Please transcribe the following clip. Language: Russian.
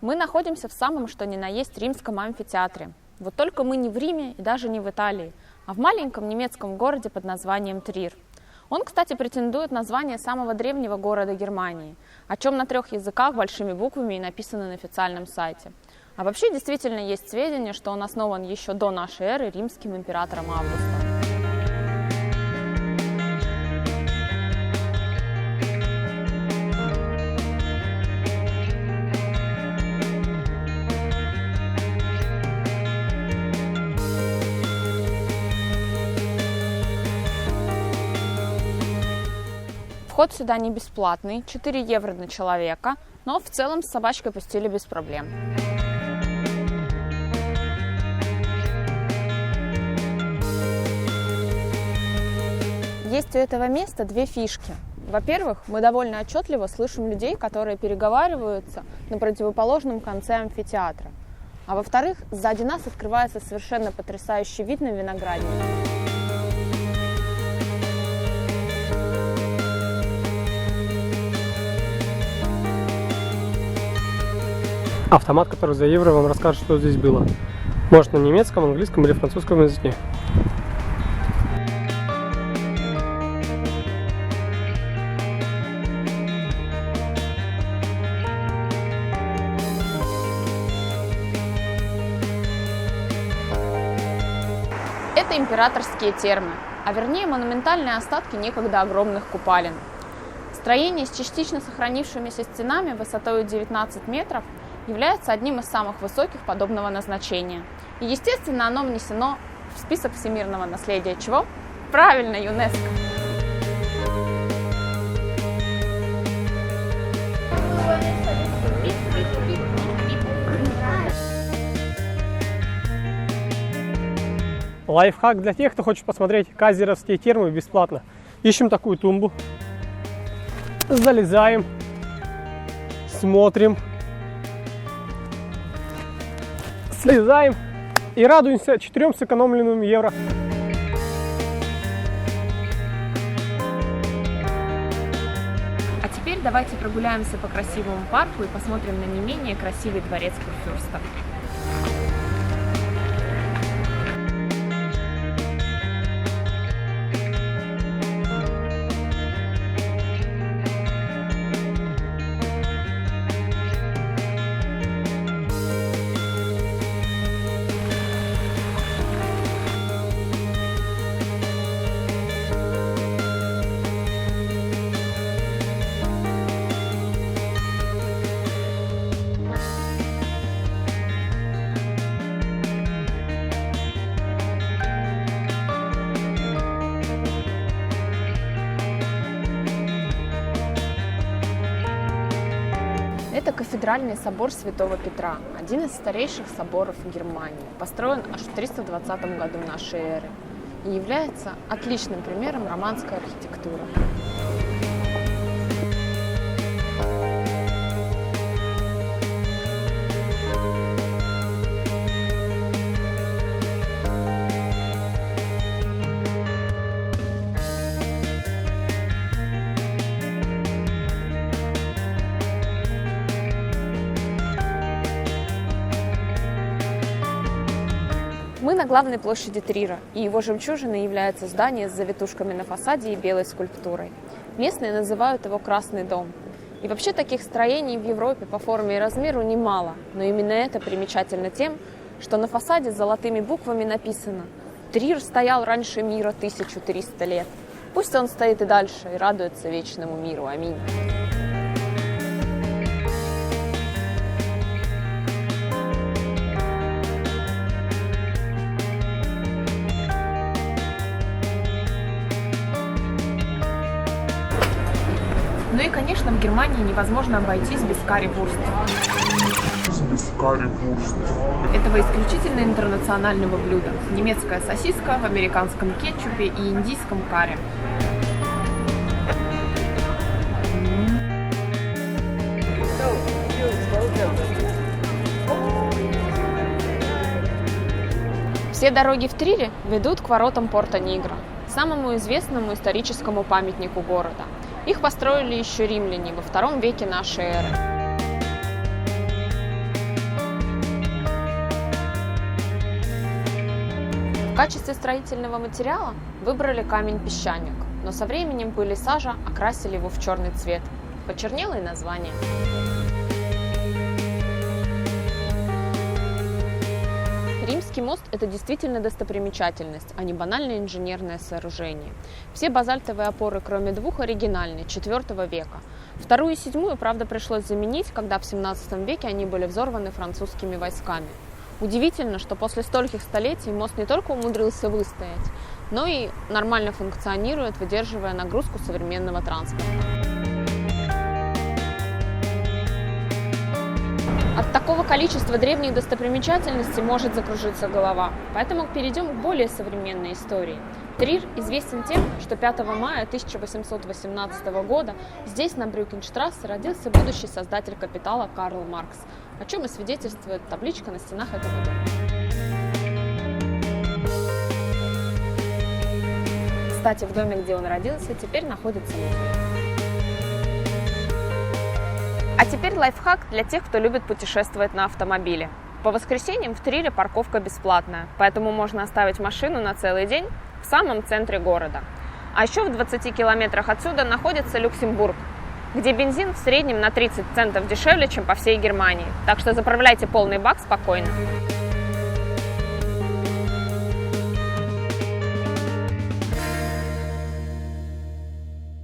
Мы находимся в самом что ни на есть римском амфитеатре. Вот только мы не в Риме и даже не в Италии, а в маленьком немецком городе под названием Трир. Он, кстати, претендует на звание самого древнего города Германии, о чем на 3 языках большими буквами и написано на официальном сайте. А вообще действительно есть сведения, что он основан еще до нашей эры римским императором Августом. Вход сюда не бесплатный, 4 евро на человека, но в целом с собачкой пустили без проблем. Есть у этого места 2 фишки. Во-первых, мы довольно отчетливо слышим людей, которые переговариваются на противоположном конце амфитеатра. А во-вторых, сзади нас открывается совершенно потрясающий вид на виноградник. Автомат, который за евро вам расскажет, что здесь было. Может, на немецком, английском или французском языке. Это императорские термы, а вернее монументальные остатки некогда огромных купалин. Строение с частично сохранившимися стенами высотой 19 метров является одним из самых высоких подобного назначения. И, естественно, оно внесено в список всемирного наследия чего? Правильно, ЮНЕСКО. Лайфхак для тех, кто хочет посмотреть казеровские термы бесплатно. Ищем такую тумбу, залезаем, смотрим, слезаем и радуемся 4 сэкономленным евро. А теперь давайте прогуляемся по красивому парку и посмотрим на не менее красивый дворец Курфюрста. Это кафедральный собор Святого Петра, один из старейших соборов Германии, построен аж в 320 году нашей эры и является отличным примером романской архитектуры. Мы на главной площади Трира, и его жемчужиной является здание с завитушками на фасаде и белой скульптурой. Местные называют его «Красный дом». И вообще таких строений в Европе по форме и размеру немало, но именно это примечательно тем, что на фасаде с золотыми буквами написано: «Трир стоял раньше мира 1300 лет. Пусть он стоит и дальше и радуется вечному миру. Аминь». Ну и, конечно, в Германии невозможно обойтись без карри-вурста. Этого исключительно интернационального блюда. Немецкая сосиска в американском кетчупе и индийском карри. Все дороги в Трире ведут к воротам Порто-Нигро, самому известному историческому памятнику города. Их построили еще римляне во II веке нашей эры. качестве строительного материала выбрали камень-песчаник, но со временем пыль и сажа окрасили его в черный цвет. Почернело и название. Римский мост – это действительно достопримечательность, а не банальное инженерное сооружение. Все базальтовые опоры, кроме двух, оригинальны, IV века. Вторую и седьмую, правда, пришлось заменить, когда в 17 веке они были взорваны французскими войсками. Удивительно, что после стольких столетий мост не только умудрился выстоять, но и нормально функционирует, выдерживая нагрузку современного транспорта. От такого количества древних достопримечательностей может закружиться голова, поэтому перейдем к более современной истории. Трир известен тем, что 5 мая 1818 года здесь, на Брюкенштрассе, родился будущий создатель «Капитала» Карл Маркс, о чем и свидетельствует табличка на стенах этого дома. Кстати, в доме, где он родился, теперь находится музей. А теперь лайфхак для тех, кто любит путешествовать на автомобиле. По воскресеньям в Трире парковка бесплатная, поэтому можно оставить машину на целый день в самом центре города. А еще в 20 километрах отсюда находится Люксембург, где бензин в среднем на 30 центов дешевле, чем по всей Германии. Так что заправляйте полный бак спокойно.